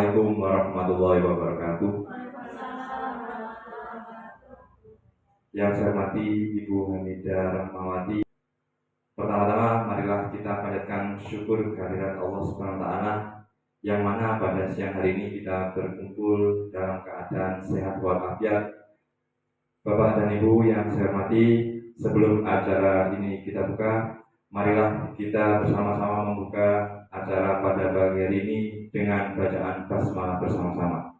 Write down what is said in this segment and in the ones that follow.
Assalamualaikum warahmatullahi wabarakatuh. Yang saya hormati Ibu Hamidah Rahmawati. Pertama-tama marilah kita panjatkan syukur kehadirat Allah Subhanahu wa taala yang mana pada siang hari ini kita berkumpul dalam keadaan sehat walafiat. Bapak dan Ibu yang saya hormati, sebelum acara ini kita buka, marilah kita bersama-sama membuka acara pada pagi hari ini dengan bacaan basmalah bersama-sama.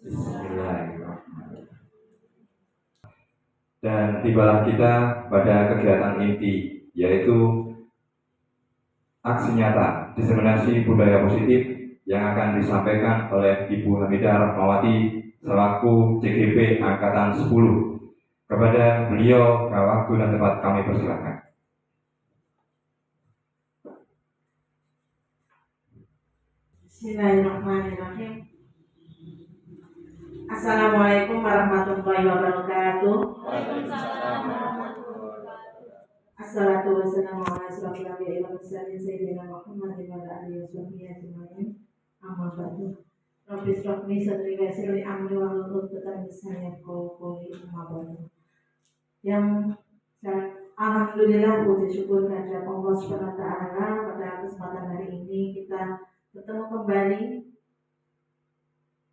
Bismillahirrahmanirrahim. Dan tibalah kita pada kegiatan inti, yaitu aksi nyata diseminasi budaya positif yang akan disampaikan oleh Ibu Hamidah Rahmawati selaku CGP Angkatan 10. Kepada beliau, waktu dan tempat kami persilakan. Bismillahirrahmanirrahim. Assalamualaikum warahmatullahi wabarakatuh. Assalatu wassalamu ala asyrofil anbiya'i wal mursalin sayyidina Muhammadin wa ala alihi washabbihi ajmain. Amma ba'du. Rabbi shrah li sadri wa yassir li amri wahlul 'uqdatam min lisani yafqahu qawli. Amma ba'du. Yang alhamdulillah puji syukur kehadirat Allah Subhanahu wa taala, pada kesempatan hari ini kita bertemu kembali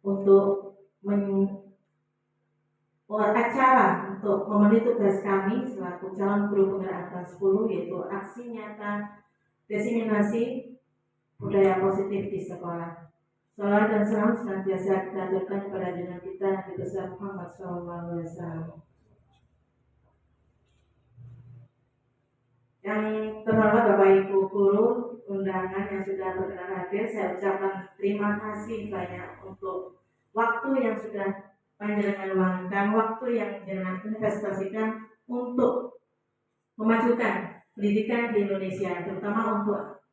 untuk acara untuk memenuhi tugas kami selaku calon guru penggerak kelas 10, yaitu aksi nyata diseminasi budaya positif di sekolah. Salawat dan salam senantiasa kita aturkan kepada junjungan kita Nabi besar Muhammad SAW. Yang terhormat Bapak Ibu guru undangan yang sudah berkenan hadir, saya ucapkan terima kasih banyak untuk waktu yang sudah panjenengan luangkan, waktu yang jenengan investasikan untuk memajukan pendidikan di Indonesia, terutama untuk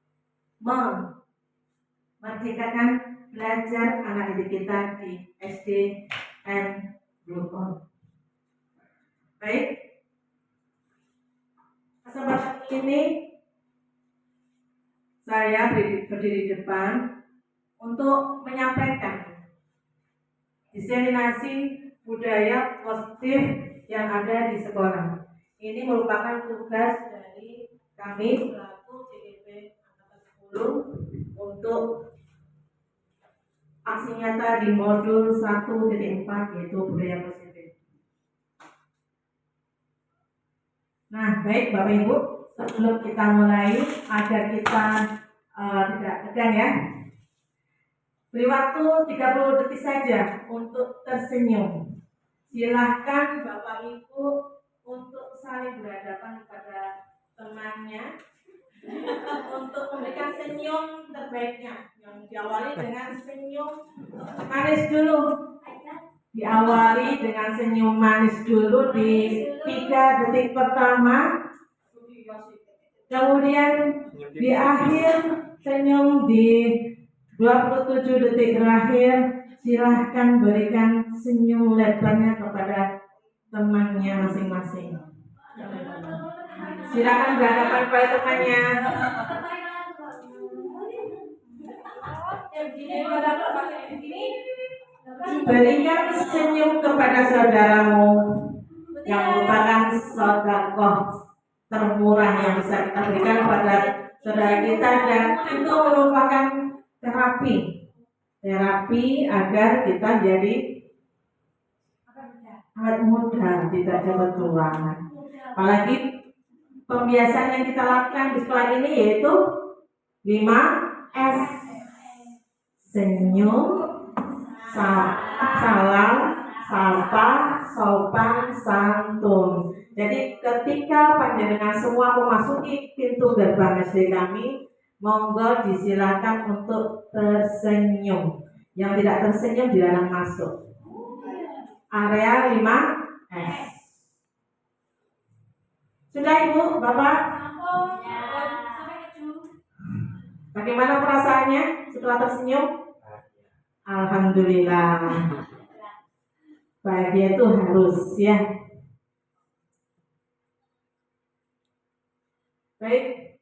memerdekakan belajar anak didik kita di SD and Blue. Baik, kesempatan ini saya berdiri di depan untuk menyampaikan diseminasi budaya positif yang ada di sekolah. Ini merupakan tugas dari kami selaku CGP Angkatan 10 untuk aksi nyata di modul 1.4, yaitu budaya positif. Nah, baik Bapak Ibu, sebelum kita mulai, agar kita tidak tegang ya, beri waktu 30 detik saja untuk tersenyum. Silahkan Bapak Ibu untuk saling berhadapan kepada temannya untuk memberikan senyum terbaiknya, yang diawali dengan senyum manis dulu. Diawali dengan senyum manis dulu di 3 detik pertama, kemudian di akhir senyum di 27 detik terakhir. Silahkan berikan senyum lebarnya kepada temannya masing-masing. Silahkan berhadapan pada temannya. Berikan senyum kepada saudaramu yang merupakan sedekah termurah yang bisa kita berikan kepada saudara kita, dan itu merupakan terapi agar kita jadi awet muda, tidak cepat tua. Apalagi pembiasaan yang kita lakukan di sekolah ini yaitu 5S: senyum, salam, sapa, sopan, santun. Jadi ketika panjenengan semua memasuki pintu gerbang SD kami, monggo disilakan untuk tersenyum. Yang tidak tersenyum dilarang masuk area 5S. Sudah Ibu, Bapak? Bagaimana perasaannya setelah tersenyum? Alhamdulillah. Bahagia itu harus ya. Baik,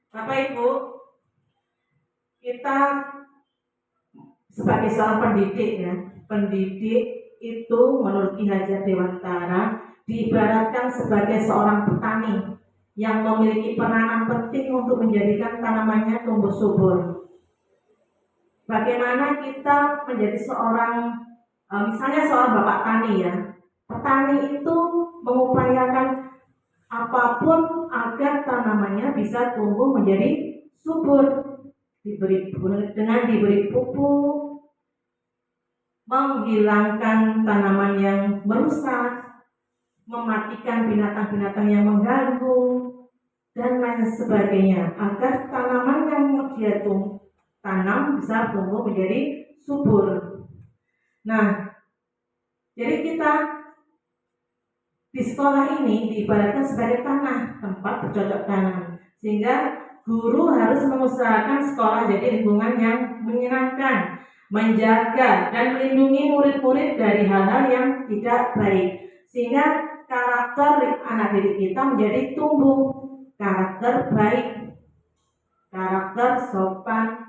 Bapak Ibu, kita sebagai seorang pendidik ya, pendidik itu menurut Ki Hajar Dewantara diibaratkan sebagai seorang petani yang memiliki peranan penting untuk menjadikan tanamannya tumbuh subur. Bagaimana kita menjadi seorang, misalnya seorang bapak tani ya, petani itu mengupayakan apapun agar tanamannya bisa tumbuh menjadi subur, dengan diberi pupuk, menghilangkan tanaman yang merusak, mematikan binatang-binatang yang mengganggu, dan lain sebagainya, agar tanaman yang dia tanam bisa tumbuh menjadi subur. Nah, jadi kita di sekolah ini diibaratkan sebagai tanah tempat bercocok tanam, sehingga guru harus mengusahakan sekolah jadi lingkungan yang menyenangkan, menjaga dan melindungi murid-murid dari hal-hal yang tidak baik, sehingga karakter anak didik kita menjadi tumbuh karakter baik, karakter sopan,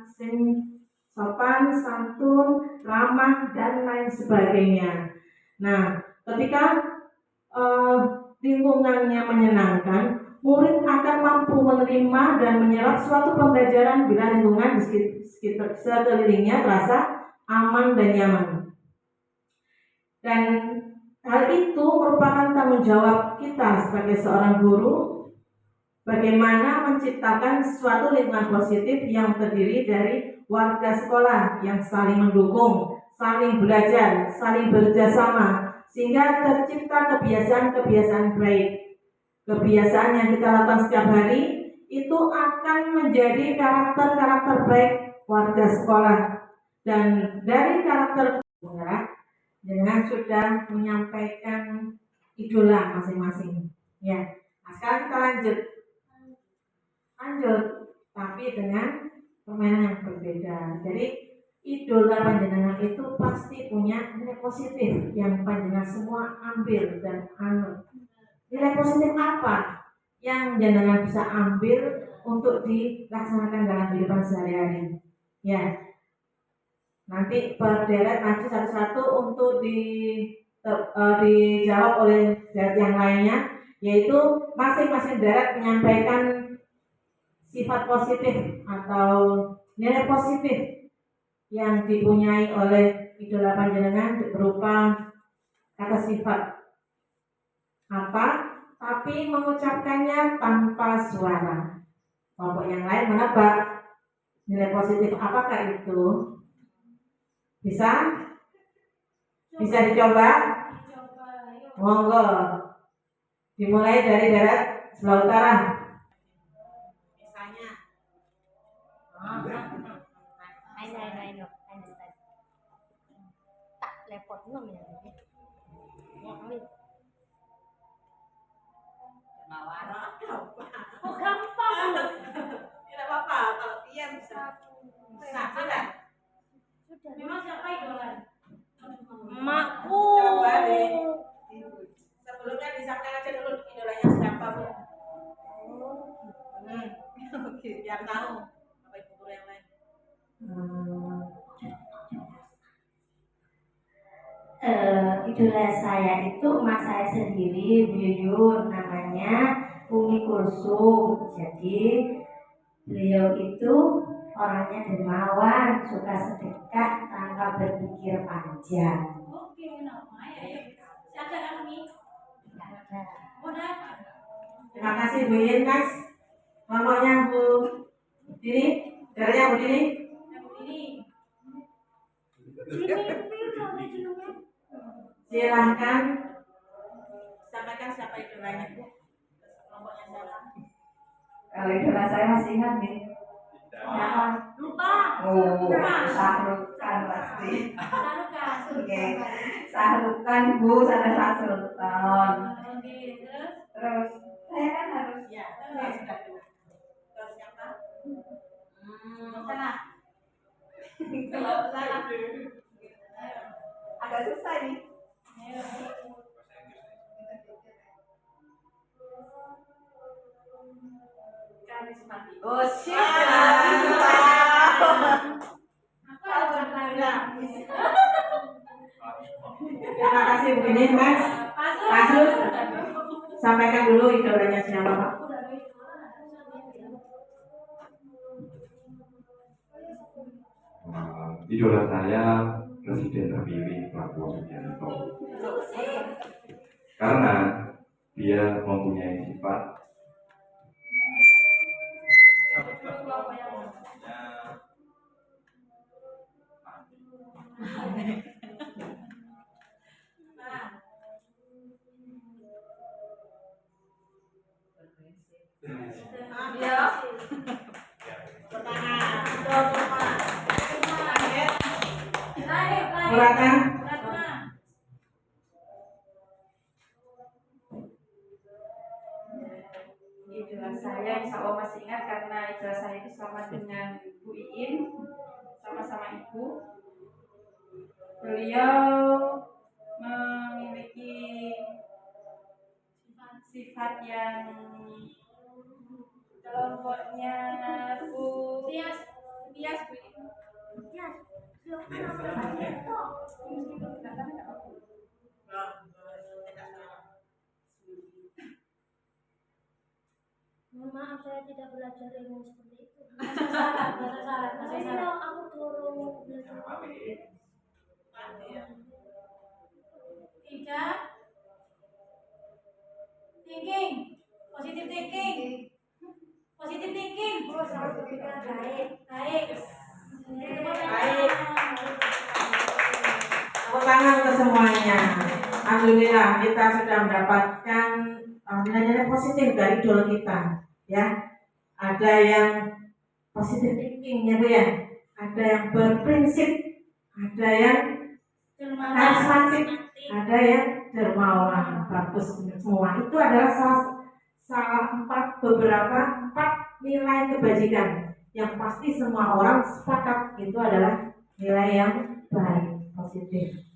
santun, ramah, dan lain sebagainya. Nah, ketika lingkungannya menyenangkan, murid akan mampu menerima dan menyerap suatu pembelajaran bila lingkungan di sekitar sekelilingnya terasa aman dan nyaman. Dan hal itu merupakan tanggung jawab kita sebagai seorang guru, bagaimana menciptakan suatu lingkungan positif yang terdiri dari warga sekolah yang saling mendukung, saling belajar, saling bekerjasama, sehingga tercipta kebiasaan-kebiasaan baik. Kebiasaan yang kita lakukan setiap hari itu akan menjadi karakter-karakter baik warga sekolah. Dan dari karakter dengan sudah menyampaikan idola masing-masing. Ya, nah sekarang kita lanjut, tapi dengan permainan yang berbeda. Jadi idola panjenengan itu pasti punya nilai positif yang panjenengan semua ambil dan anut. Nilai positif apa yang jenengan bisa ambil untuk dilaksanakan dalam kehidupan sehari-hari? Ya, nanti berderet maju satu-satu untuk dijawab oleh deret yang lainnya, yaitu masing-masing deret menyampaikan sifat positif atau nilai positif yang dipunyai oleh idola panjenengan berupa kata sifat apa, tapi mengucapkannya tanpa suara. Kelompok yang lain menebak nilai positif apakah itu? Bisa dicoba? Monggo. Dimulai dari daerah sebelah utara. Misalnya. I know. Understand. Tak lepot belum ya? Oh gampang. Tidak apa-apa, kalau dia bisa. Nah, sudah. Memang siapa idola? Emakku. Coba deh. Sebelumnya disampaikan aja dulu idolanya siapa, Bu. Oke, biar tahu apa ibu guru yang lain. Idola saya itu emak saya sendiri, Bu Yuyun, namanya Umi Kulsum. Jadi beliau itu orangnya dermawan, suka sedekah tanpa berpikir panjang. Oke, namanya ya. Siapa kami? Terima kasih Bu Yin, Mas. Ngomongnya Bu Dini, darahnya Bu Dini. Silahkan sampaikan siapa idolanya Bu. Kelompoknya siapa? Kalau idola saya masih ingat nih. Lupa. Oh, Sahrukan pasti. Oke, Sahrukan Bu, sana Sahrukan. Terus saya kan harus Ya, sudah. Terus siapa? Sana. Kalau sana. agak susah nih. Karismatik. Oh, siap. Apa? kasih begini Mas. Pasur, sampaikan dulu idolanya siapa Pak? Idola saya Presiden terpilih Prabowo Subianto karena dia mempunyai sifat Ratna. Idola saya insya Allah masih ingat karena idola saya itu sama dengan Bu Iin, sama-sama ibu. Beliau memiliki sifat yang kelompoknya Bu Tias Bu Tias. Mohon maaf, saya tidak belajar ilmu seperti itu. Saya aku turun belajar. Tidak. Thinking. Positive thinking. Positive thinking. Oh, selalu berpikiran baik. Baik. Baik. Tepuk tangan ke semuanya. Alhamdulillah kita sudah mendapatkan nilai-nilai positif dari idola kita, ya. Ada yang positive thinking ya Bu ya, ada yang berprinsip, ada yang karismatik, ada yang dermawan. Bagus semua. Itu adalah salah empat nilai kebajikan yang pasti semua orang sepakat itu adalah nilai yang baik, positif.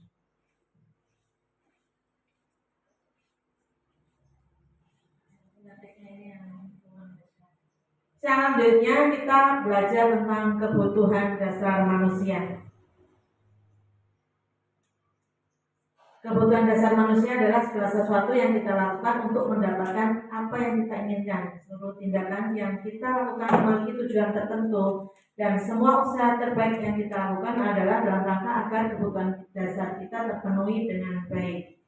Selanjutnya kita belajar tentang kebutuhan dasar manusia. Kebutuhan dasar manusia adalah segala sesuatu yang kita lakukan untuk mendapatkan apa yang kita inginkan. Seluruh tindakan yang kita lakukan memiliki tujuan tertentu, dan semua usaha terbaik yang kita lakukan adalah dalam rangka agar kebutuhan dasar kita terpenuhi dengan baik.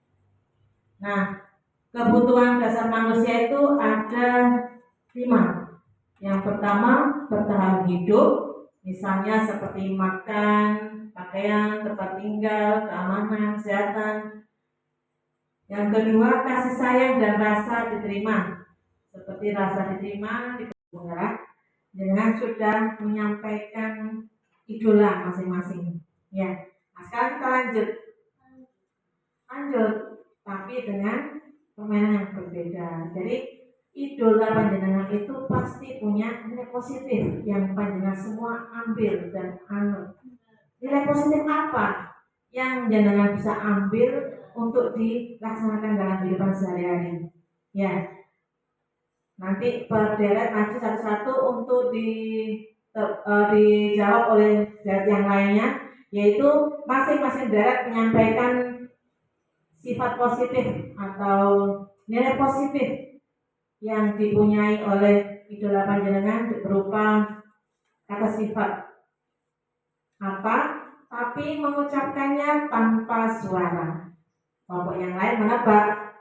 Nah, kebutuhan dasar manusia itu ada 5. Yang pertama, bertahan hidup, misalnya seperti makan, pakaian, tempat tinggal, keamanan, kesehatan. Yang kedua, kasih sayang dan rasa diterima, seperti rasa diterima di penjara dengan sudah menyampaikan idola masing-masing. Ya, nah, sekarang kita lanjut, tapi dengan permainan yang berbeda. Jadi idola panjenengan itu pasti punya nilai positif yang panjenengan semua ambil dan anut. Nilai positif apa yang jenengan bisa ambil untuk dilaksanakan dalam kehidupan sehari-hari? Ya, nanti berderet maju satu-satu untuk dijawab oleh deret yang lainnya, yaitu masing-masing deret menyampaikan sifat positif atau nilai positif yang dipunyai oleh idola panjenengan berupa kata sifat apa, tapi mengucapkannya tanpa suara. Kelompok yang lain menebak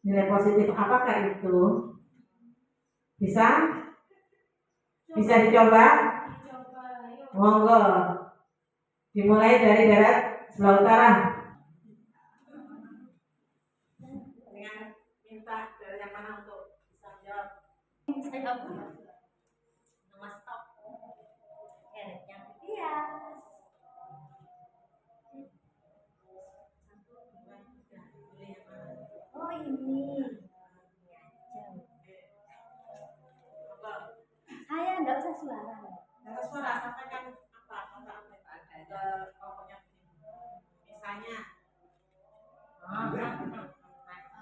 nilai positif apakah itu? Bisa dicoba? Monggo. Dimulai dari darat sebelah utara. Dengan minta dari yang mana untuk bisa menjawab? Saya nama stop. Yang bias. Oh ini. Saya enggak usah suara. Kata suara sampaikan apa ke kelompoknya. Misalnya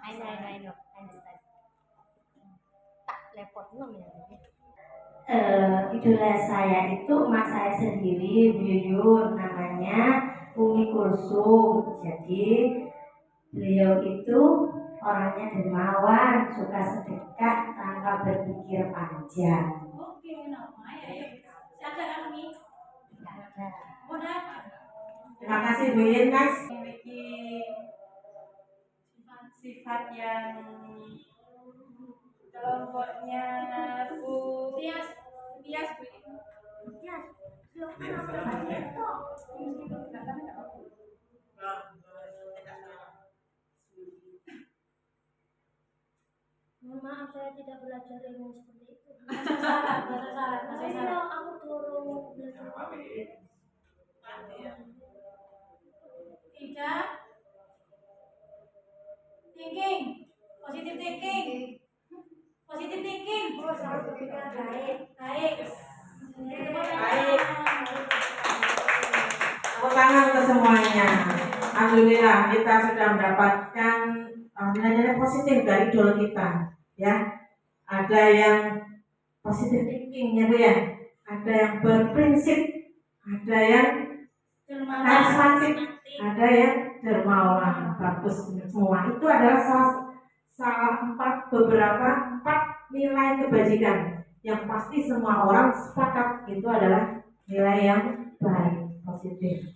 I know, understand. Tak lepot namanya. Idola saya itu emak saya sendiri, buyur namanya Umi Kulsum. Jadi Beliau itu orangnya dermawan, suka sedekah tanpa berpikir panjang. Oke, nama ya. Siapa kami? Udah. Terima kasih Bu Yin, Mas. Memiliki sifat yang kelompoknya Bu Bias, bias, Bu. Mohon maaf, saya tidak belajar ilmu seperti itu. Bahasa syarat. Saya aku turun belajar. Tidak. Thinking, positive thinking. Positive thinking. Oh, selalu berpikiran baik. Baik. Baik. Tepuk tangan untuk semuanya. Alhamdulillah kita sudah mendapatkan nilai-nilai positif dari idola kita, ya. Ada yang positive thinking ya Bu ya, ada yang berprinsip, ada yang karismatik, ada yang dermawan. Bagus semua. Itu adalah salah empat nilai kebajikan yang pasti semua orang sepakat itu adalah nilai yang baik, positif.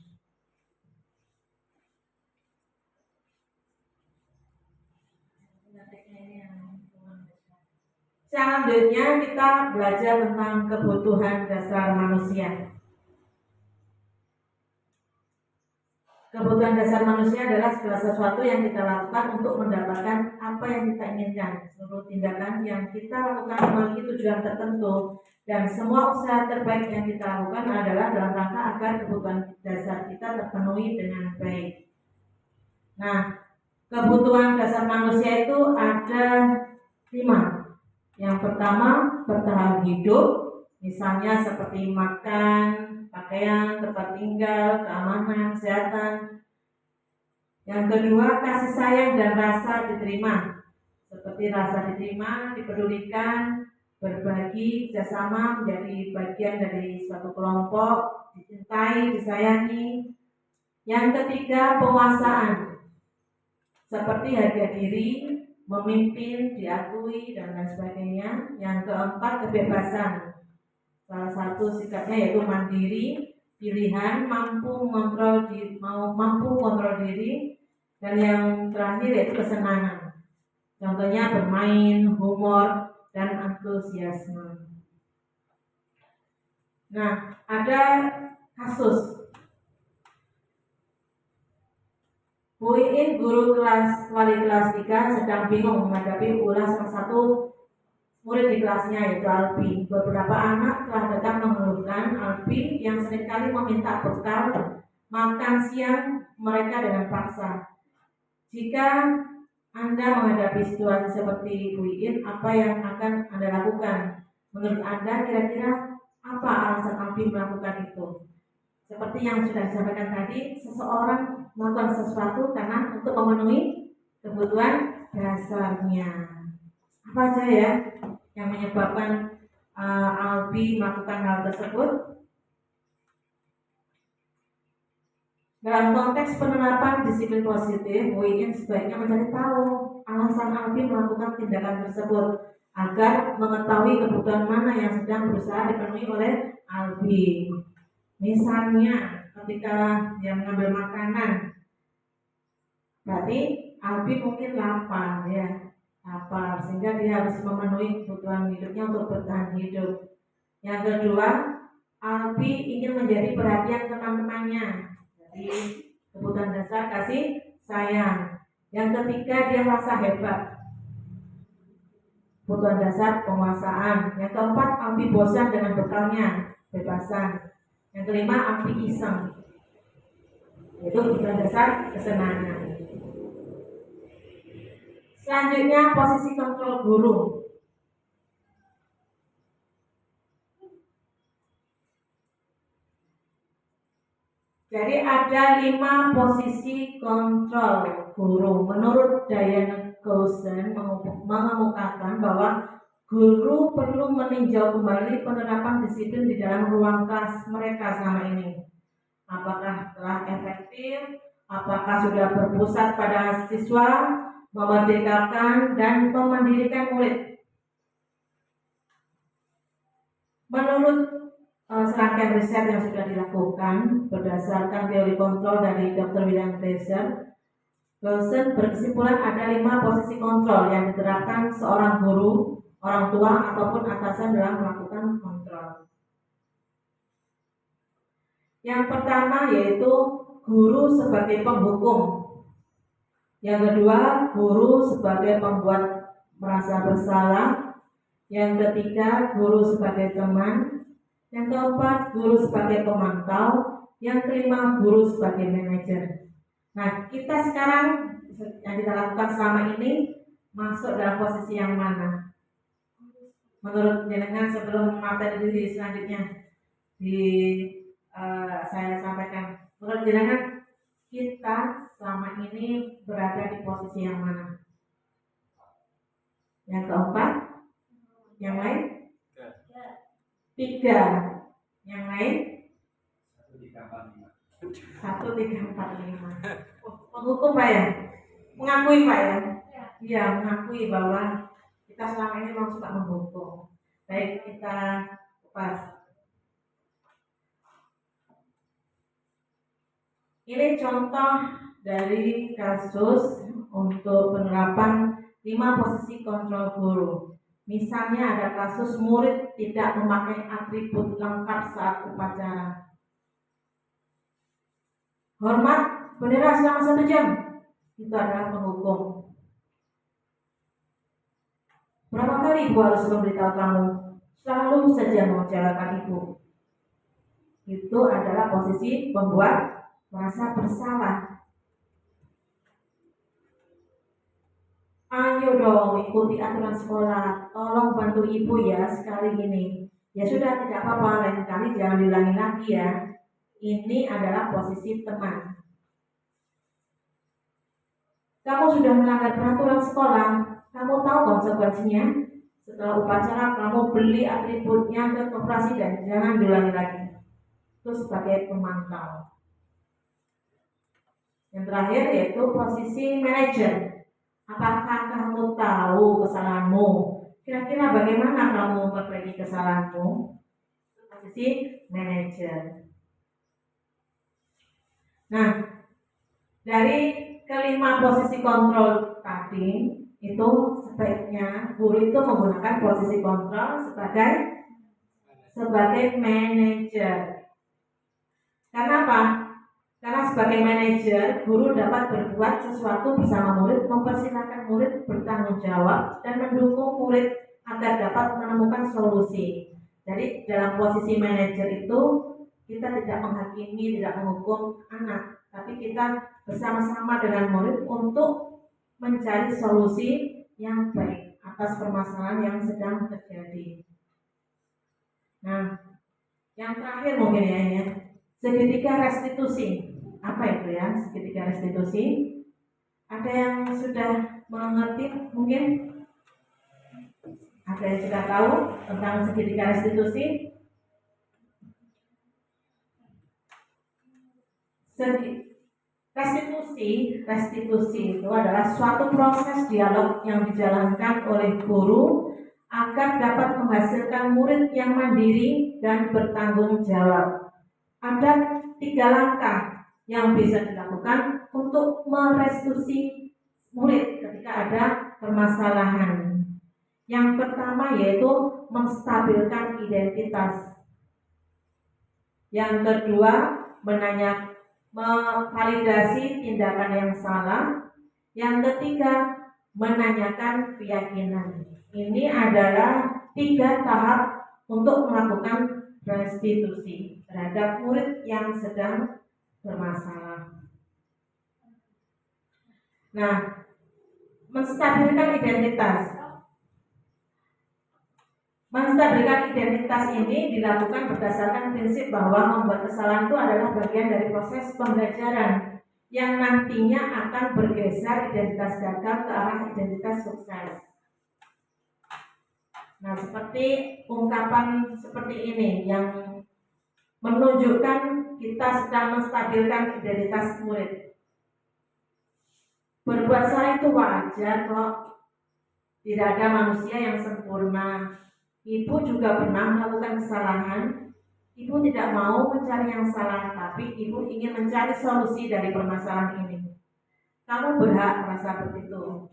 Selanjutnya kita belajar tentang kebutuhan dasar manusia. Kebutuhan dasar manusia adalah segala sesuatu yang kita lakukan untuk mendapatkan apa yang kita inginkan. Seluruh tindakan yang kita lakukan memiliki tujuan tertentu, dan semua usaha terbaik yang kita lakukan adalah dalam rangka agar kebutuhan dasar kita terpenuhi dengan baik. Nah, kebutuhan dasar manusia itu ada 5. Yang pertama, bertahan hidup, misalnya seperti makan, pakaian, tempat tinggal, keamanan, kesehatan. Yang kedua, kasih sayang dan rasa diterima, seperti rasa diterima, dipedulikan, berbagi, kerjasama, menjadi bagian dari suatu kelompok, dicintai, disayangi. Yang ketiga, penguasaan, seperti harga diri, memimpin, diakui, dan lain sebagainya. Yang keempat, kebebasan. Salah satu sikapnya yaitu mandiri, pilihan, mampu kontrol diri, dan yang terakhir yaitu kesenangan. Contohnya bermain, humor, dan antusiasme. Nah, ada kasus Bu Iin, guru wali kelas 3, sedang bingung menghadapi ulas salah satu murid di kelasnya yaitu Albi. Beberapa anak telah datang mengeluhkan Albi yang seringkali meminta bekal makan siang mereka dengan paksa. Jika Anda menghadapi situasi seperti Bu Iin, apa yang akan Anda lakukan? Menurut Anda kira-kira apa alasan Albi melakukan itu? Seperti yang sudah disampaikan tadi, seseorang melakukan sesuatu karena untuk memenuhi kebutuhan dasarnya. Apa saja ya yang menyebabkan Albi melakukan hal tersebut? Dalam konteks penerapan disiplin positif, Bu Iin sebaiknya mencari tahu alasan Albi melakukan tindakan tersebut agar mengetahui kebutuhan mana yang sedang berusaha dipenuhi oleh Albi. Misalnya ketika dia mengambil makanan, berarti Albi mungkin lapar ya, sehingga dia harus memenuhi kebutuhan hidupnya untuk bertahan hidup. Yang kedua, Albi ingin menjadi perhatian teman-temannya, jadi kebutuhan dasar kasih sayang. Yang ketiga, dia merasa hebat, kebutuhan dasar penguasaan. Yang keempat, Albi bosan dengan bekalnya, bebasan. Yang kelima, Albi iseng, yaitu kebutuhan dasar kesenangan. Selanjutnya, posisi kontrol guru. Jadi ada 5 posisi kontrol guru. Menurut Diane Gaussen mengemukakan bahwa guru perlu meninjau kembali penerapan disiplin di dalam ruang kelas mereka selama ini. Apakah telah efektif apakah sudah berpusat pada siswa, memerdekakan, dan memandirikan murid. Menurut serangkaian riset yang sudah dilakukan berdasarkan teori kontrol dari Dr. William Glaser, dosen berkesimpulan ada 5 posisi kontrol yang diterapkan seorang guru, orang tua, ataupun atasan dalam melakukan kontrol. Yang pertama yaitu guru sebagai penghukum. Yang kedua, guru sebagai pembuat merasa bersalah. Yang ketiga, guru sebagai teman. Yang keempat, guru sebagai pemantau. Yang kelima, guru sebagai manajer. Nah, kita sekarang yang kita lakukan selama ini masuk dalam posisi yang mana? Menurut jenengan sebelum materi di selanjutnya saya sampaikan, menurut jenengan kita selama ini berada di posisi yang mana? Yang keempat? Yang lain? 3. Yang lain? 1, 3, 4, 5. Menghukum Pak ya? Mengakui Pak ya? Iya, mengakui bahwa kita selama ini memang suka menghukum. Baik, kita kupas. Ini contoh dari kasus untuk penerapan 5 posisi kontrol guru. Misalnya ada kasus murid tidak memakai atribut lengkap saat upacara. Hormat bendera selama 1 jam. Itu adalah penghukum. Berapa kali ibu harus memberitahu kamu? Selalu saja mengecewakan ibu. Itu adalah posisi pembuat merasa bersalah. Ayo dong ikuti aturan sekolah. Tolong bantu ibu ya sekali ini. Ya sudah, tidak apa-apa, lain kali jangan diulangi lagi ya. Ini adalah posisi teman. Kamu sudah melanggar peraturan sekolah. Kamu tahu konsekuensinya. Setelah upacara kamu beli atributnya ke koperasi dan jangan diulangi lagi. Itu sebagai pemantau. Yang terakhir yaitu posisi manajer. Apakah kamu tahu kesalahanmu? Kira-kira bagaimana kamu memperbaiki kesalahanmu? Posisi manajer. Nah, dari kelima posisi kontrol tadi, itu sebaiknya guru itu menggunakan posisi kontrol sebagai manajer. Karena apa? Karena sebagai manajer, guru dapat berbuat sesuatu bersama murid, mempersilahkan murid bertanggung jawab, dan mendukung murid agar dapat menemukan solusi. Jadi dalam posisi manajer itu, kita tidak menghakimi, tidak menghukum anak, tapi kita bersama-sama dengan murid untuk mencari solusi yang baik atas permasalahan yang sedang terjadi. Nah, yang terakhir mungkin ya, segitiga restitusi. Apa itu ya segitiga restitusi? Ada yang sudah mengerti mungkin? Ada yang sudah tahu tentang segitiga restitusi? Restitusi itu adalah suatu proses dialog yang dijalankan oleh guru agar dapat menghasilkan murid yang mandiri dan bertanggung jawab. Ada 3 langkah yang bisa dilakukan untuk merestitusi murid ketika ada permasalahan. Yang pertama yaitu menstabilkan identitas. Yang kedua, memvalidasi tindakan yang salah. Yang ketiga, menanyakan keyakinan. Ini adalah 3 tahap untuk melakukan restitusi terhadap murid yang sedang bermasalah. Nah, menstabilkan identitas. Menstabilkan identitas ini dilakukan berdasarkan prinsip bahwa membuat kesalahan itu adalah bagian dari proses pembelajaran yang nantinya akan bergeser identitas gagal ke arah identitas sukses. Nah, seperti ungkapan seperti ini yang menunjukkan kita sedang menstabilkan identitas murid. Berbuat salah itu wajar kok. Tidak ada manusia yang sempurna. Ibu juga pernah melakukan kesalahan. Ibu tidak mau mencari yang salah, tapi ibu ingin mencari solusi dari permasalahan ini. Kamu berhak merasa begitu.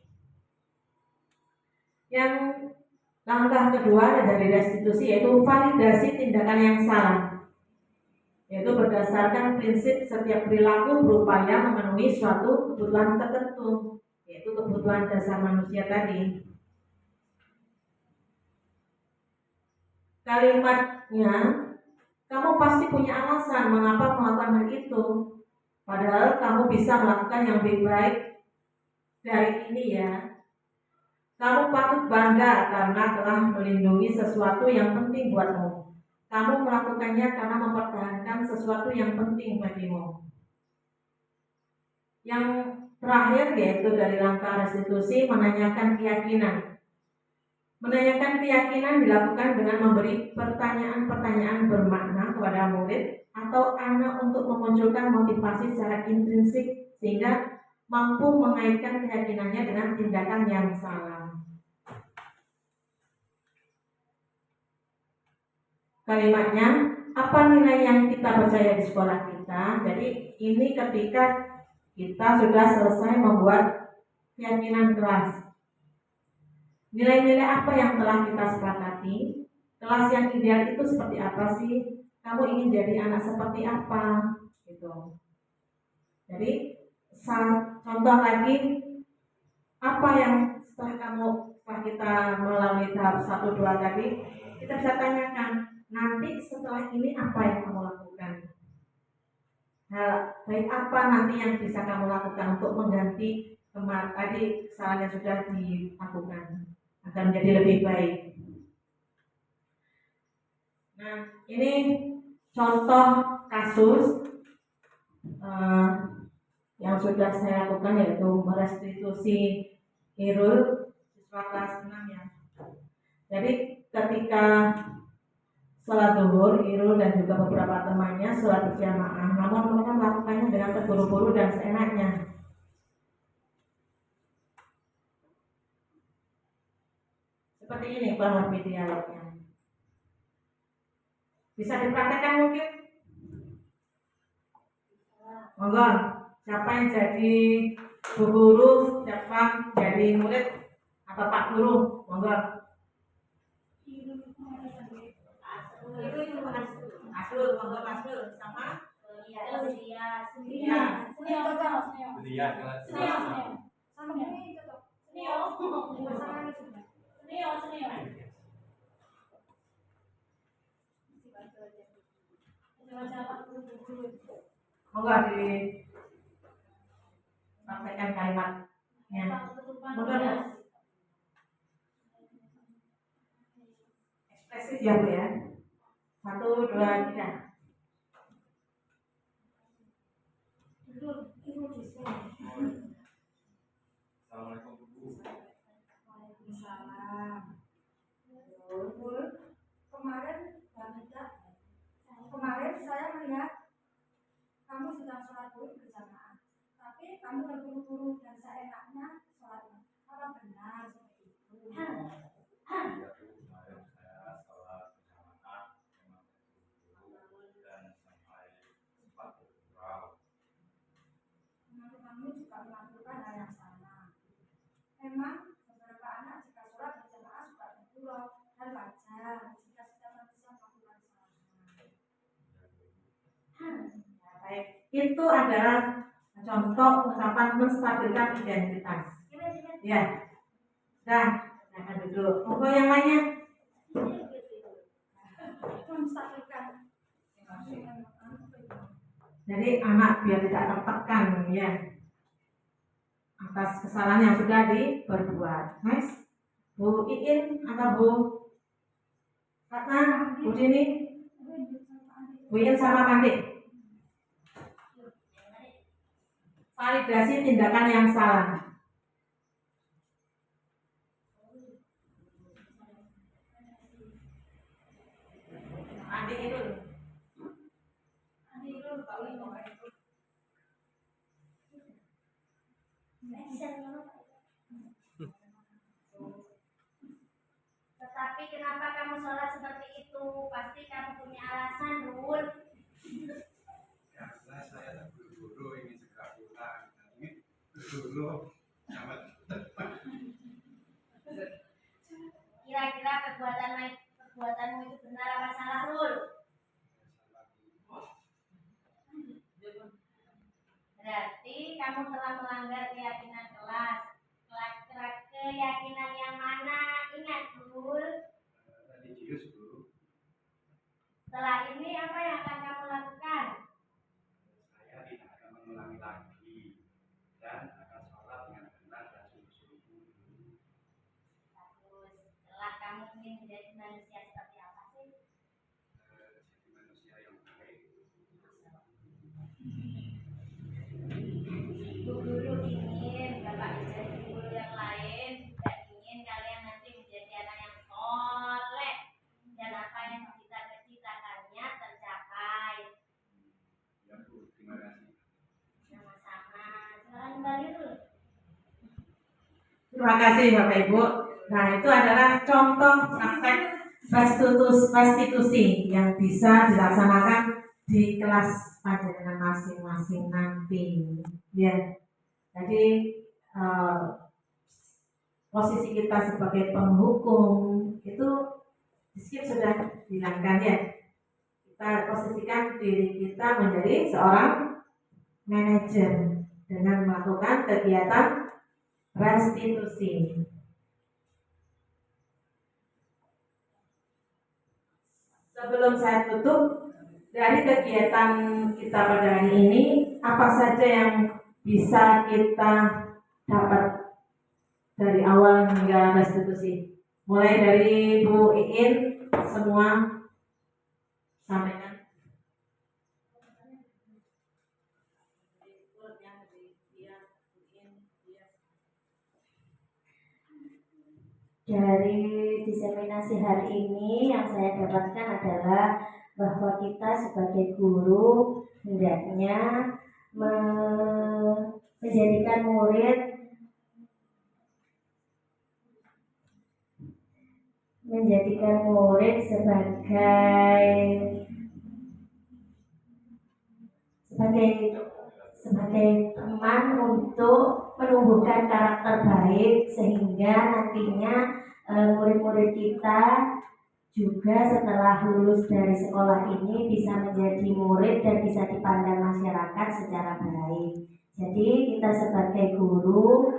Yang langkah kedua dari restitusi yaitu validasi tindakan yang salah, yaitu berdasarkan prinsip setiap perilaku berupaya memenuhi suatu kebutuhan tertentu, yaitu kebutuhan dasar manusia tadi. Kalimatnya, kamu pasti punya alasan mengapa melakukan hal itu, padahal kamu bisa melakukan yang lebih baik dari ini ya. Kamu patut bangga karena telah melindungi sesuatu yang penting buatmu. Kamu melakukannya karena mempertahankan sesuatu yang penting bagimu. Yang terakhir yaitu dari langkah restitusi, menanyakan keyakinan. Menanyakan keyakinan dilakukan dengan memberi pertanyaan-pertanyaan bermakna kepada murid atau anak untuk memunculkan motivasi secara intrinsik sehingga mampu mengaitkan keyakinannya dengan tindakan yang salah. Kalimatnya, apa nilai yang kita percaya di sekolah kita? Jadi ini ketika kita sudah selesai membuat keyakinan kelas. Nilai-nilai apa yang telah kita sepakati? Kelas yang ideal itu seperti apa sih? Kamu ingin jadi anak seperti apa? Gitu. Jadi contoh lagi, apa yang setelah kita melalui tahap 1, 2 tadi, kita bisa tanyakan, nanti setelah ini apa yang kamu lakukan? Hal baik apa nanti yang bisa kamu lakukan untuk mengganti tadi kesalahan yang sudah dilakukan agar menjadi lebih baik. Nah, ini contoh kasus yang sudah saya lakukan yaitu merestitusi Irul, siswa kelas 6 ya. Jadi ketika sholat zuhur, Irul dan juga beberapa temannya sholat berjamaah, namun mereka melakukannya dengan terburu-buru dan seenaknya. Seperti ini kurang lebih dialognya. Bisa dipraktekkan mungkin? Monggo, siapa yang jadi bu guru, siapa jadi murid atau pak guru? Monggo. Asul, monggo Asul sama monggo disampaikan kalimatnya. Monggo ekspresif ya Bu ya. 1, 2, 3. Assalamualaikum Bu. Waalaikumsalam. Kemarin saya melihat kamu sedang sholat zuhur berjamaah, tapi kamu terburu-buru dan seenaknya sholatnya. Apa benar seperti itu? Iya Bu, kemarin saya sholat berjamaah memang terburu-buru dan sampai sempat bergurau. Kamu juga melakukan hal yang sama. Memang beberapa anak jika sholat berjamaah suka bergurau, hal wajar jika sudah bisa melakukan sholat. Baik, itu adalah contoh ucapan menstabilkan identitas. Ya, dah, jangan duduk. Monggo yang lainnya. Menstabilkan. Jadi anak biar tidak tertekan ya atas kesalahan yang sudah diperbuat. Next, Bu Iin atau Bu Ratna, Bu Dini, Bu Iin sama Kandik. Validasi tindakan yang salah. Adik itu. Tetapi kenapa kamu sholat seperti itu? Pasti kamu punya alasan, Dul. Karena saya buru-buru ingin segera pulang. Ini buru-buru amat. Kira-kira perbuatanmu itu benar apa salah, Dul? Berarti kamu telah melanggar keyakinan kelas. Keyakinan yang mana? Ingat, Dul. Religius, Bu. Setelah ini apa yang akan kamu lakukan? Saya tidak akan mengulangi lagi dan akan sholat dengan benar dan sungguh-sungguh. Bagus. Setelah kamu ingin menjadi manusia seperti apa sih? Jadi manusia yang baik. Bu guru ingin Bapak menjadi guru yang lain, juga ingin kalian nanti menjadi anak yang soleh dan apa yang cita-citakannya tercapai. Ya, Bu. Terima kasih. Sama-sama. Silakan kembali dulu. Terima kasih Bapak Ibu. Nah, itu adalah contoh praktek prostitusi yang bisa dilaksanakan di kelas panjenengan masing-masing nanti. Ya, jadi posisi kita sebagai penghukum itu di sini sudah dihilangkan ya. Kita posisikan diri kita menjadi seorang manajer dengan melakukan kegiatan restitusi. Sebelum saya tutup, dari kegiatan kita pada hari ini, apa saja yang bisa kita dapat dari awal hingga restitusi? Mulai dari Bu Iin, semua sampaikan. Dari diseminasi hari ini yang saya dapatkan adalah bahwa kita sebagai guru hendaknya menjadikan murid sebagai teman untuk menumbuhkan karakter baik sehingga nantinya murid-murid kita juga setelah lulus dari sekolah ini bisa menjadi murid dan bisa dipandang masyarakat secara baik. Jadi kita sebagai guru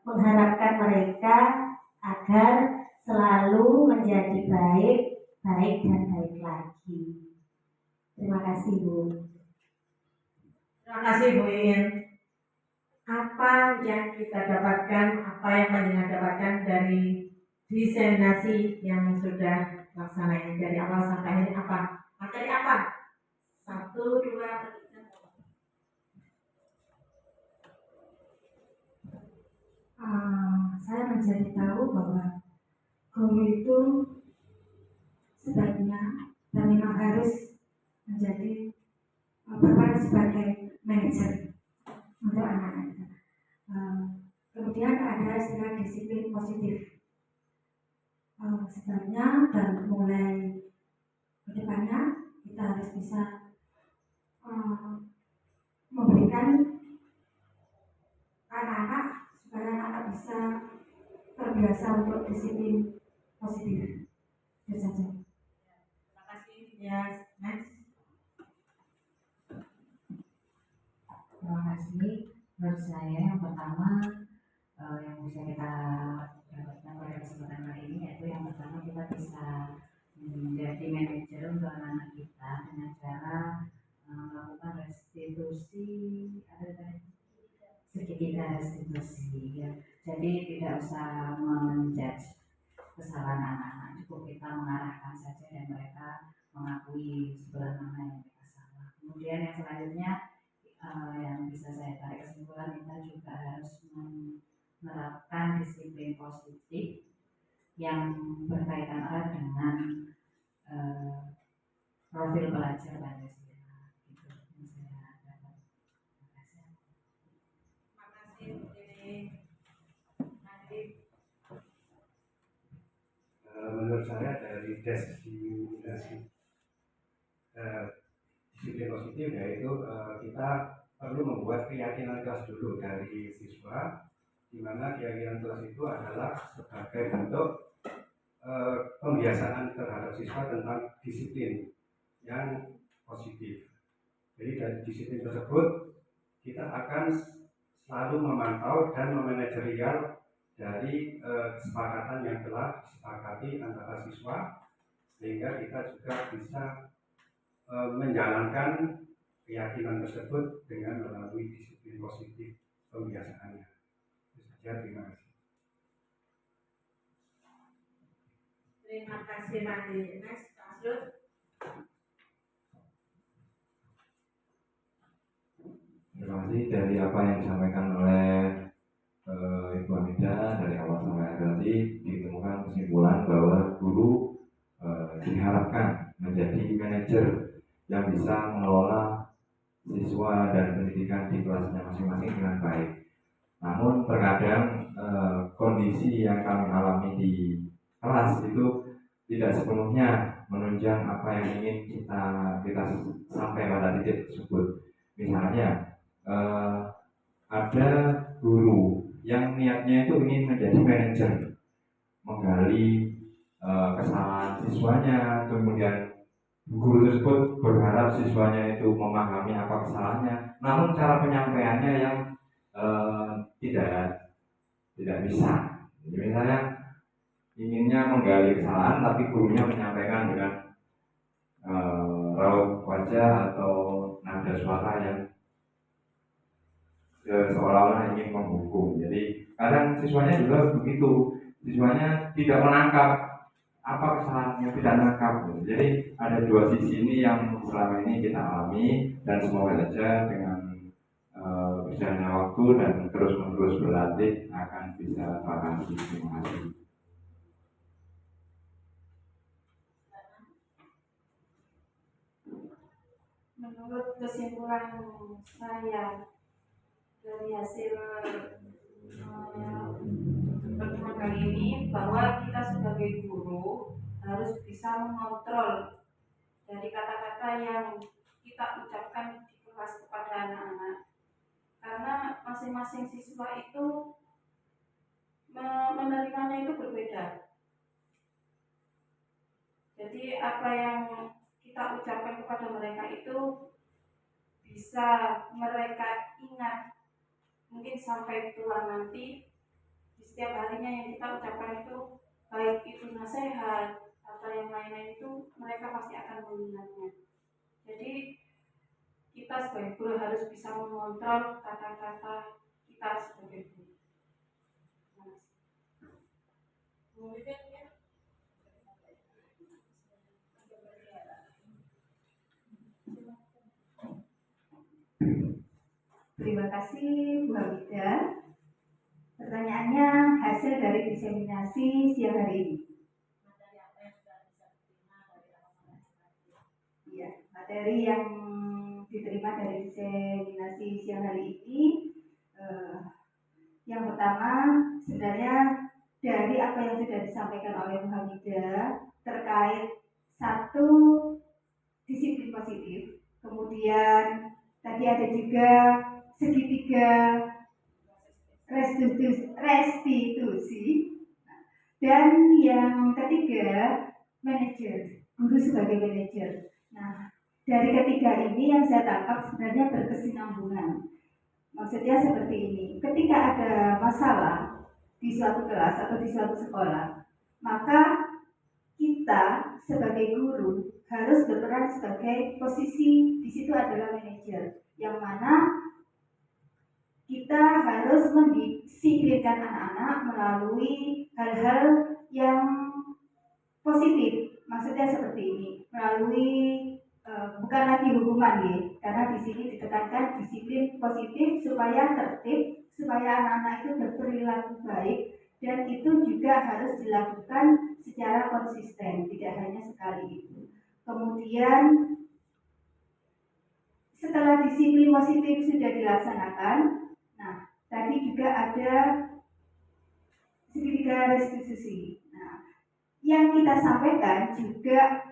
mengharapkan mereka agar selalu menjadi baik dan baik lagi. Terima kasih, Bu. Terima kasih Bu Iin. Apa yang kita dapatkan, apa yang panjenengan dapatkan dari diseminasi yang sudah laksana ini dari awal sampai akhir apa? Materi apa? 1, 2, 3. Saya menjadi tahu bahwa guru itu sebaiknya dan memang harus menjadi berperan sebagai manajer untuk anak-anak. Kemudian ada istilah disiplin positif. Sebenarnya dan mulai kedepannya kita harus bisa memberikan anak-anak supaya anak-anak bisa terbiasa untuk disiplin positif. Itu saja. Terima kasih. Yes, next. Terima kasih. Menurut saya yang pertama yang bisa kita dapatkan pada kesempatan kali ini yaitu yang pertama kita bisa menjadi manajer untuk anak-anak kita dengan cara melakukan restitusi segitiga restitusi ya. Jadi tidak usah menjudge kesalahan anak-anak, cukup kita mengarahkan saja dan mereka mengakui sebelah mana yang mereka salah. Kemudian yang selanjutnya yang bisa saya tarik kesimpulan, kita juga harus menerapkan disiplin positif yang berkaitan erat dengan profil pelajar Pancasila. Itu yang saya dapat. Terima kasih. diskriminasi. Disiplin positif yaitu kita perlu membuat keyakinan kelas dulu dari siswa, di mana keyakinan kelas itu adalah sebagai bentuk pembiasaan terhadap siswa tentang disiplin yang positif. Jadi dari disiplin tersebut kita akan selalu memantau dan memanajerial dari kesepakatan yang telah disepakati antara siswa, sehingga kita juga bisa menjalankan keyakinan tersebut dengan melalui disiplin positif pembiasaannya. Itu saja, terima kasih. Terima kasih Mandi. Next, Pak Asrul. Terima kasih dari apa yang disampaikan oleh Ibu Hamida dari awal sampai akhir tadi, ditemukan kesimpulan bahwa guru diharapkan menjadi manajer yang bisa mengelola siswa dan pendidikan di kelasnya masing-masing dengan baik. Namun terkadang kondisi yang kami alami di kelas itu tidak sepenuhnya menunjang apa yang ingin kita sampai pada titik tersebut. Misalnya ada guru yang niatnya itu ingin menjadi manajer, menggali kesalahan siswanya, kemudian guru tersebut berharap siswanya itu memahami apa kesalahannya, namun cara penyampaiannya yang tidak bisa. Jadi misalnya inginnya menggali kesalahan, tapi gurunya menyampaikan dengan raut wajah atau nada suara yang seolah-olah ingin menghukum. Jadi kadang siswanya juga begitu, siswanya tidak menangkap apa kesalahannya, tidak menangkap. Jadi ada dua sisi ini yang selama ini kita alami, dan semoga saja dengan berjalannya waktu dan terus-menerus berlatih akan bisa teratasi. Terima kasih. Menurut kesimpulan saya dari hasil pertemuan kali ini, bahwa kita sebagai guru harus bisa mengontrol dari kata-kata yang kita ucapkan di kelas kepada anak-anak, karena masing-masing siswa itu menerimanya itu berbeda. Jadi apa yang kita ucapkan kepada mereka itu bisa mereka ingat mungkin sampai tua nanti. Di setiap harinya yang kita ucapkan itu, baik itu nasihat atau yang lain-lain, itu mereka pasti akan mengingatnya. Jadi kita sebagai guru harus bisa mengontrol kata-kata kita sebagai guru. Terima kasih Bu Hamida. Pertanyaannya, hasil dari diseminasi siang hari ini. Iya, materi yang diterima dari diseminasi siang hari ini, yang pertama sebenarnya dari apa yang sudah disampaikan oleh Bu Hamida terkait satu, disiplin positif, kemudian tadi ada juga segitiga restitusi, dan yang ketiga manajer, guru sebagai manajer. Nah, dari ketiga ini yang saya tangkap sebenarnya berkesinambungan. Maksudnya seperti ini, ketika ada masalah di suatu kelas atau di suatu sekolah, maka kita sebagai guru harus berperan sebagai posisi di situ adalah manajer, yang mana kita harus mendisiplinkan anak-anak melalui hal-hal yang positif. Maksudnya seperti ini, melalui bukan lagi hukuman ya, karena di sini ditekankan disiplin positif supaya tertib, supaya anak-anak itu berperilaku baik, dan itu juga harus dilakukan secara konsisten, tidak hanya sekali itu. Kemudian setelah disiplin positif sudah dilaksanakan, nah tadi juga ada segitiga restitusi. Nah, yang kita sampaikan juga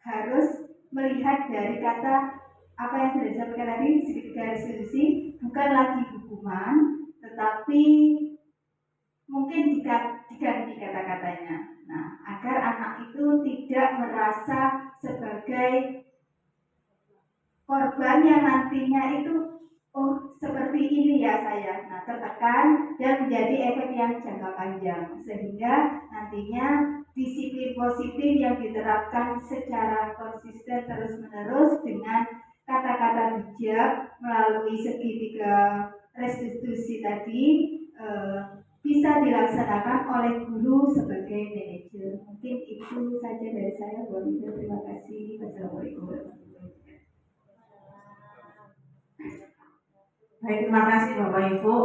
harus melihat dari kata apa yang sudah disampaikan tadi, segitiga resolusi bukan lagi hukuman, tetapi mungkin diganti kata-katanya. Nah, agar anak itu tidak merasa sebagai korban yang nantinya itu, oh seperti ini ya saya, nah tertekan dan menjadi efek yang jangka panjang, sehingga nantinya disiplin positif yang diterapkan secara konsisten terus-menerus dengan kata-kata bijak melalui segitiga restitusi tadi bisa dilaksanakan oleh guru sebagai manajer. Mungkin itu saja dari saya. Terima kasih. Wassalamualaikum warahmatullahi wabarakatuh. Baik, terima kasih Bapak Ibu,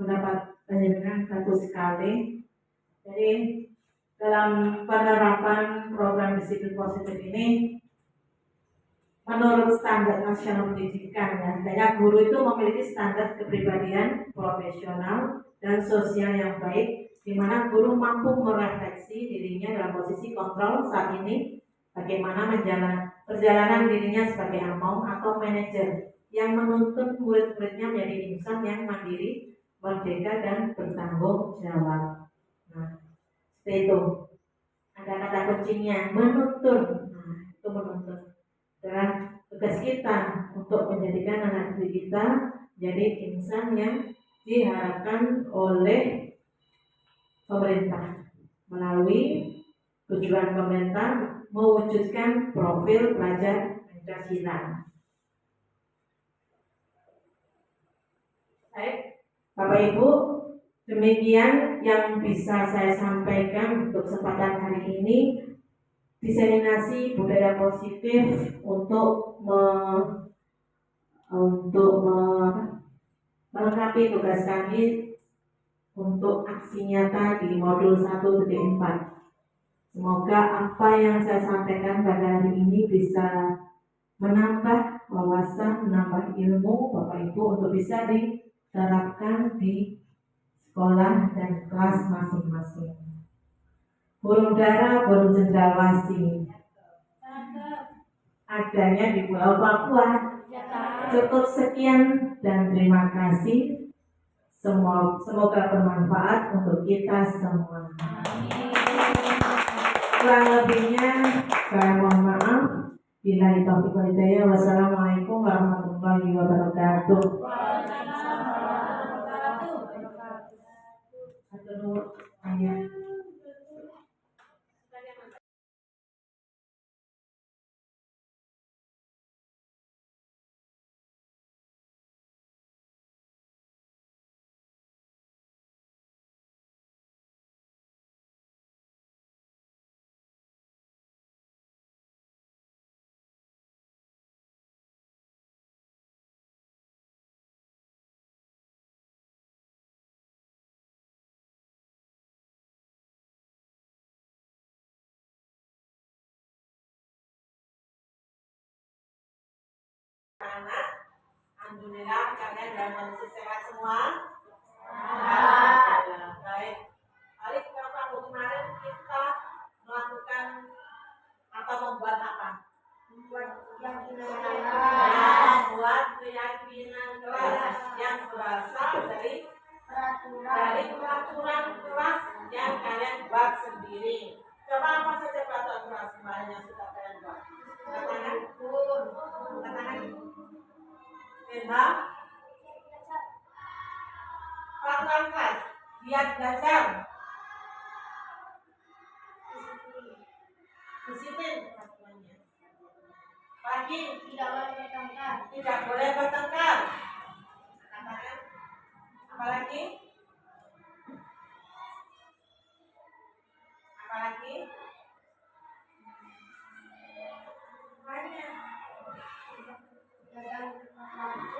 pendapat panjenengan bagus sekali. Jadi dalam penerapan program disiplin positif ini, menurut standar nasional pendidikan, ya, banyak guru itu memiliki standar kepribadian profesional dan sosial yang baik, di mana guru mampu merefleksi dirinya dalam posisi kontrol saat ini, bagaimana perjalanan dirinya sebagai among atau manajer yang menuntun murid-muridnya menjadi insan yang mandiri, merdeka, dan bertanggung jawab. Nah, seperti itu. Ada kata kuncinya, menuntun. Nah, itu menuntun. Dan tugas kita untuk menjadikan anak didik kita jadi insan yang diharapkan oleh pemerintah melalui tujuan pemerintah mewujudkan profil pelajar Pancasila. Baik, Bapak Ibu, demikian yang bisa saya sampaikan untuk kesempatan hari ini. Diseminasi budaya positif untuk melengkapi tugas kami untuk aksi nyata di modul 1.4. Semoga apa yang saya sampaikan pada hari ini bisa menambah wawasan, menambah ilmu Bapak Ibu untuk bisa diterapkan di sekolah dan kelas masing-masing. Burung dara, burung cendrawasih adanya di Pulau Papua. Cukup sekian dan terima kasih. Semoga bermanfaat untuk kita semua. Kurang lebihnya saya mohon maaf. Billahi taufiq wal hidayah. Wassalamualaikum warahmatullahi wabarakatuh. Anak, alhamdulillah kalian dalam kondisi sehat semua. Alhamdulillah. Baik. Hari Rabu kemarin kita melakukan atau membuat apa? Membuat keyakinan kelas yang berasal dari peraturan kelas yang kalian buat sendiri. Coba apa saja peraturan kelas kemarin yang sudah kalian buat? Katakan. Peraturan kelas, giat belajar, disiplin peraturannya. Pagi tidak boleh bertengkar. Katakan. Apalagi? Banyak.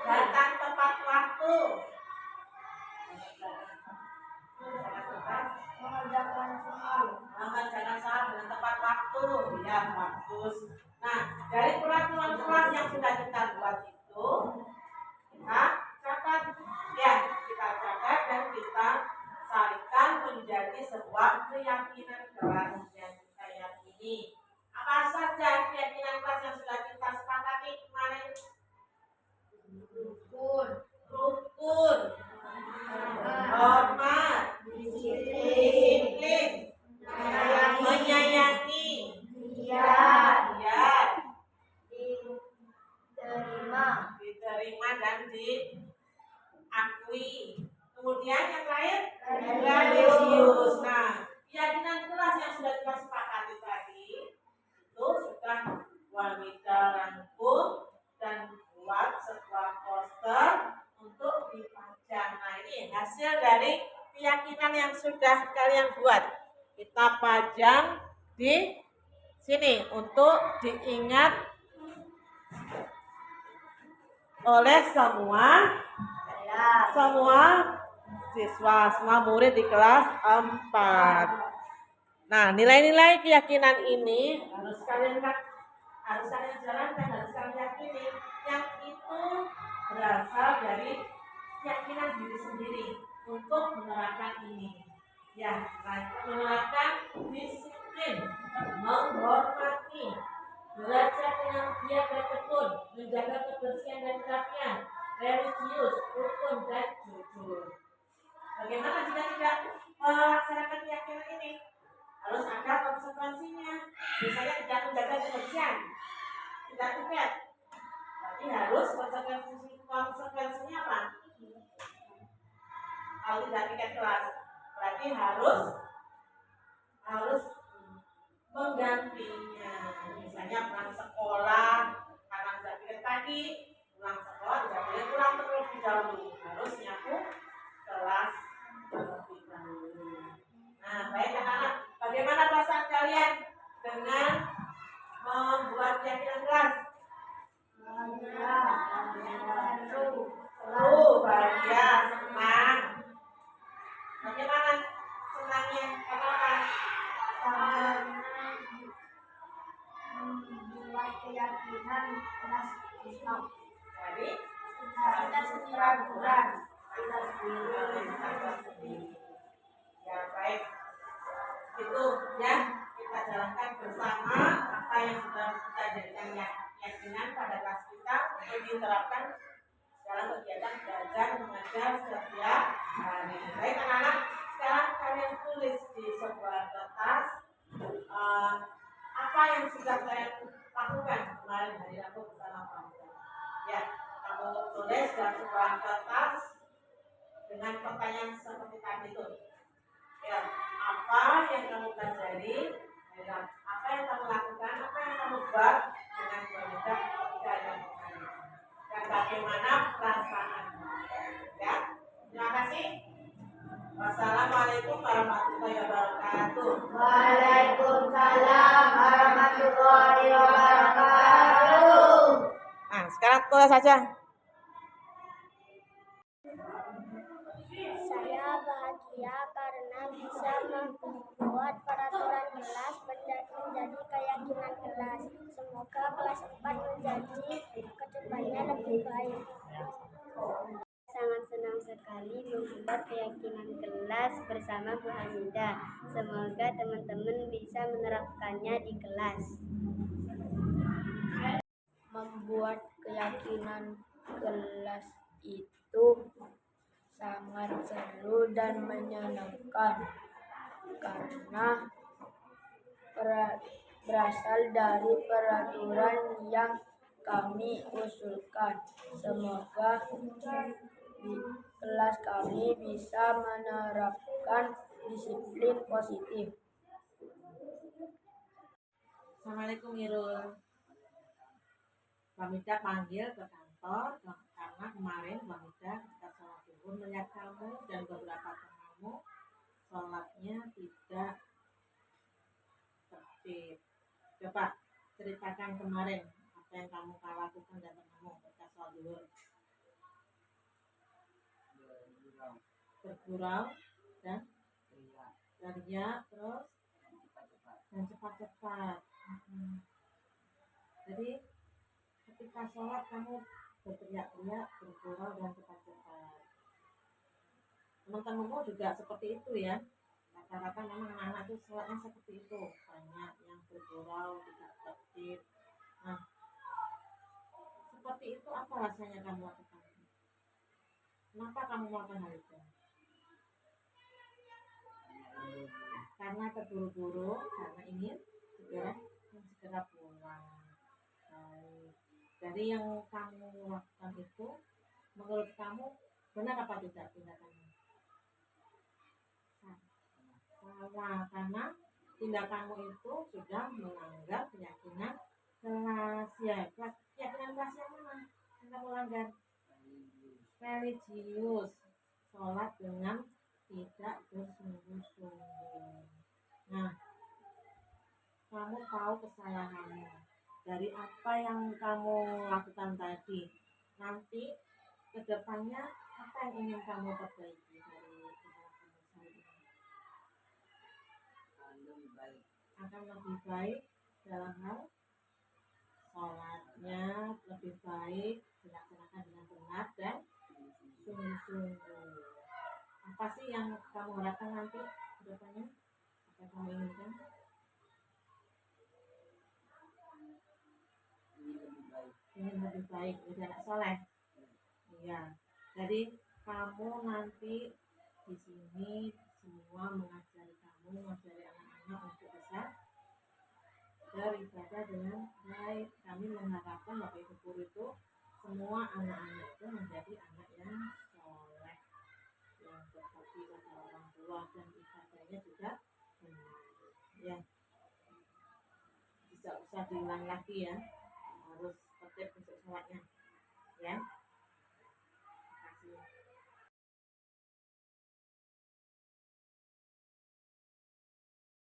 Datang tepat waktu. Mengerjakan soal dengan tepat waktu. Ya, bagus. Nah, dari peraturan kelas yang sudah kita buat itu, kita catat. Ya, kita catat dan kita salurkan menjadi sebuah keyakinan kelas yang kita rukun, hormat, disiplin, menyayangi, diterima dan diakui. Kemudian yang lain religius. Nah, keyakinan kelas yang sudah kita sepakati tadi itu sudah wanita rangkum dan buat sebuah poster untuk dipajang. Nah, ini hasil dari keyakinan yang sudah kalian buat. Kita pajang di sini untuk diingat oleh semua siswa, semua murid di kelas 4. Nah, nilai-nilai keyakinan ini harus kalian jalankan, harus kalian yakini. Yang itu berasal dari keyakinan diri sendiri untuk menerapkan ini. Ya, menerapkan disiplin, menghormati, belajar dengan giat dan tekun, menjaga kebersihan dan kerapian, religius, rukun dan jujur. Bagaimana jika tidak melaksanakan keyakinan ini? Harus ada konsekuensinya. Misalnya tidak menjaga kebersihan, tidak piket. Berarti harus konsekuensinya apa? Kalau tidak piket kelas, berarti harus menggantinya. Misalnya pulang sekolah karena tidak piket pagi, pulang sekolah tidak boleh pulang terlebih dahulu, harus nyapu kelas terlebih dahulu. Nah, baik anak-anak, bagaimana perasaan kalian dengan membuat keyakinan kelas? Seru, bahagia, senang. Bagaimana senangnya? Kenapa? Membuat keyakinan kelas Islam. Jadi Kita sendiri. Ya, baik. Itu ya, kita jalankan bersama apa yang sudah kita jadikan keyakinan pada kelas kita untuk diterapkan dalam kegiatan belajar mengajar setiap hari. Baik anak-anak, sekarang kalian tulis di sebuah kertas apa yang sudah kalian lakukan kemarin hari Rabu bersama Pramuka. Ya, kamu tulis dalam sebuah kertas dengan pertanyaan seperti tadi itu. Ya, apa yang kamu pelajari, apa yang kamu lakukan, apa yang kamu buat dengan Pramuka ketika ada kemarin, dan bagaimana perasaanmu. Ya, terima kasih. Wassalamualaikum warahmatullahi wabarakatuh. Waalaikumsalam warahmatullahi wabarakatuh. Nah, sekarang tulis saja. Saya bahagia karena bisa membuat peraturan kelas menjadi keyakinan kelas. Semoga kelas 4 menjadi kedepannya lebih baik. Sangat senang sekali membuat keyakinan kelas bersama Bu Hamidah. Semoga teman-teman bisa menerapkannya di kelas. Membuat keyakinan kelas itu sangat seru dan menyenangkan karena berasal dari peraturan yang kami usulkan. Semoga di kelas kami bisa menerapkan disiplin positif. Assalamualaikum Irul. Pamita panggil ke kantor karena kemarin Pamita kita sholat zuhur melihat kamu dan beberapa temanmu sholatnya tidak tertib. Coba ceritakan kemarin apa yang kamu lakukan dan temanmu ketika sholat zuhur. Bergurau dan teriak terus dan cepat-cepat. Jadi ketika sholat kamu berteriak-teriak, bergurau dan cepat-cepat. Teman-temanmu juga seperti itu ya. Rata-rata memang anak-anak itu sholatnya seperti itu, banyak yang bergurau, tidak tertib. Nah, seperti itu apa rasanya kamu lakukan? Kenapa kamu melakukan hal itu? Karena terburu-buru, karena ingin segera pulang. Baik. Dari yang kamu lakukan itu, menurut kamu benar apa tidak tindakannya? Salah, karena tindakanmu itu sudah melanggar keyakinan keyakinan kelas yang mana yang kamu langgar? Religius, sholat dengan tidak bersungguh-sungguh. Nah, kamu tahu kesalahanmu dari apa yang kamu lakukan tadi. Nanti kedepannya apa yang ingin kamu perbaiki dari tindakan kamu ini? Akan lebih baik dalam hal sholatnya lebih baik dilaksanakan dengan benar dan sungguh-sungguh. Apa sih yang kamu harapkan nanti kedepannya? Apa yang kamu inginkan? Ingin lebih baik, jadi anak soleh. Iya. Jadi kamu nanti di sini semua mengajari anak-anak untuk bisa beribadah dengan baik. Kami mengharapkan Bapak Ibu guru itu semua anak-anak itu menjadi anak yang soleh, yang berbakti pada orang tua dan ibadahnya juga benar. Ya, tidak usah diulang lagi ya, harus tertib untuk sholatnya. Ya.